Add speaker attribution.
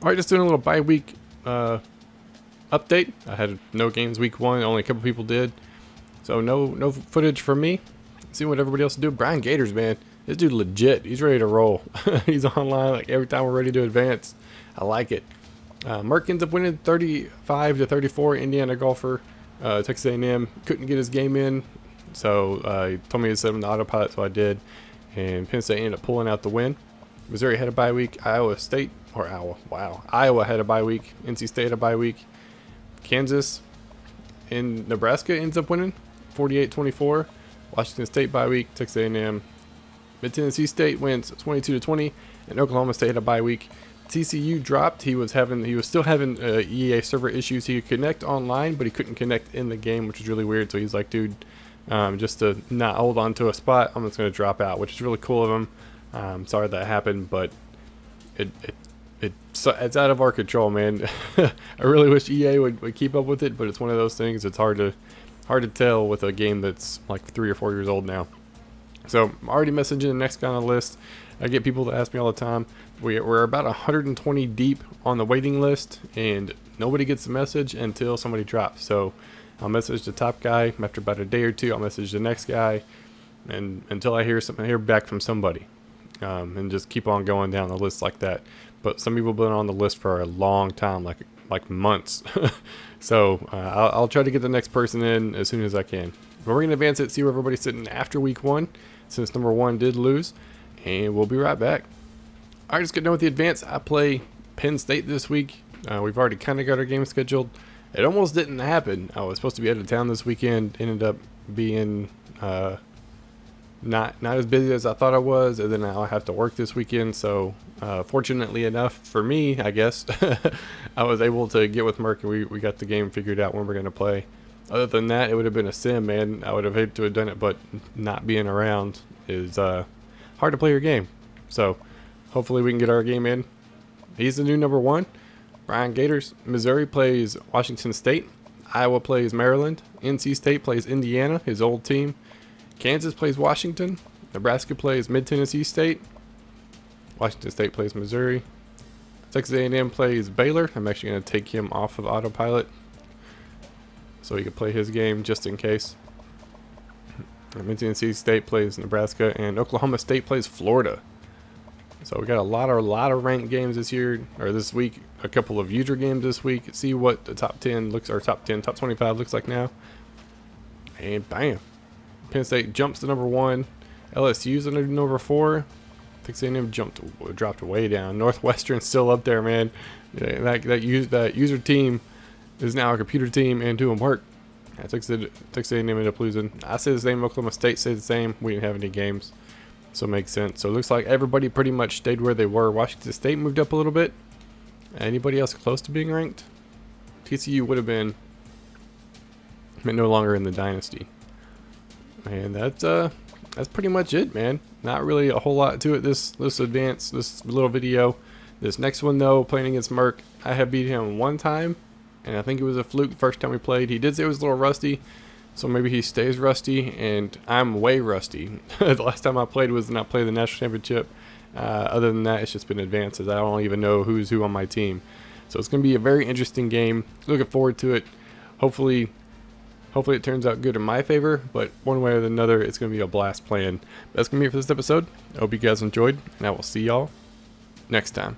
Speaker 1: Alright, just doing a little bye week update. I had no games week 1, only a couple people did. So no footage from me. See what everybody else is doing. Brian Gators, man. This dude legit. He's ready to roll. He's online like every time we're ready to advance. I like it. Mark ends up winning 35-34. Indiana golfer. Texas A&M couldn't get his game in. So he told me to set him to autopilot, so I did. And Penn State ended up pulling out the win. Missouri had a bye week. Iowa had a bye week. NC State had a bye week. Kansas and Nebraska ends up winning 48-24. Washington State bye week. Texas A&M. Mid-Tennessee State wins 22-20. And Oklahoma State had a bye week. TCU dropped. He was still having EA server issues. He could connect online, but he couldn't connect in the game, which is really weird. So he's like, dude, just to not hold on to a spot, I'm just going to drop out, which is really cool of him. Sorry that happened, but it's out of our control, man. I really wish EA would keep up with it, but it's one of those things. It's hard to tell with a game that's like 3 or 4 years old now. So I'm already messaging the next guy on the list. I get people that ask me all the time. We're about 120 deep on the waiting list, and nobody gets the message until somebody drops. So I'll message the top guy. After about a day or two, I'll message the next guy, and until I hear back from somebody, and just keep on going down the list like that. But some people have been on the list for a long time, like months. So I'll try to get the next person in as soon as I can. But we're gonna advance it, see where everybody's sitting after week 1, since number 1 did lose, and we'll be right back. All right, let's get done with the advance. I play Penn State this week. We've already kind of got our game scheduled. It almost didn't happen. I was supposed to be out of town this weekend. Ended up being not as busy as I thought I was, and then I'll have to work this weekend. So fortunately enough for me, I guess, I was able to get with Merck, and we got the game figured out when we're going to play. Other than that, it would have been a sim, man. I would have hated to have done it, but not being around is hard to play your game. So hopefully we can get our game in. He's the new number 1. Brian Gators. Missouri plays Washington State. Iowa plays Maryland. NC State plays Indiana, his old team. Kansas plays Washington. Nebraska plays Mid-Tennessee State. Washington State plays Missouri. Texas A&M plays Baylor. I'm actually going to take him off of autopilot so he can play his game just in case. Mid-Tennessee State plays Nebraska, and Oklahoma State plays Florida. So we got a lot of ranked games this year, or this week. A couple of user games this week. See what the top 10 looks, or top 25 looks like now. And bam, Penn State jumps to number 1. LSU's under number 4. Texas A&M dropped way down. Northwestern's still up there, man. Yeah, that user team is now a computer team and doing work. Yeah, Texas A&M ended up losing. I say the same. Oklahoma State say the same. We didn't have any games, so it makes sense. So it looks like everybody pretty much stayed where they were. Washington State moved up a little bit. Anybody else close to being ranked? TCU would have been, but no longer in the Dynasty. And that's pretty much it, man. Not really a whole lot to it. This advance, this little video. This next one though, playing against Merck, I have beat him 1 time, and I think it was a fluke the first time we played. He did say it was a little rusty, so maybe he stays rusty, and I'm way rusty. The last time I played was not play the national championship. Other than that, it's just been advances. I don't even know who's who on my team. So it's going to be a very interesting game. Looking forward to it. Hopefully it turns out good in my favor, but one way or another, it's going to be a blast playing. That's going to be it for this episode. I hope you guys enjoyed, and I will see y'all next time.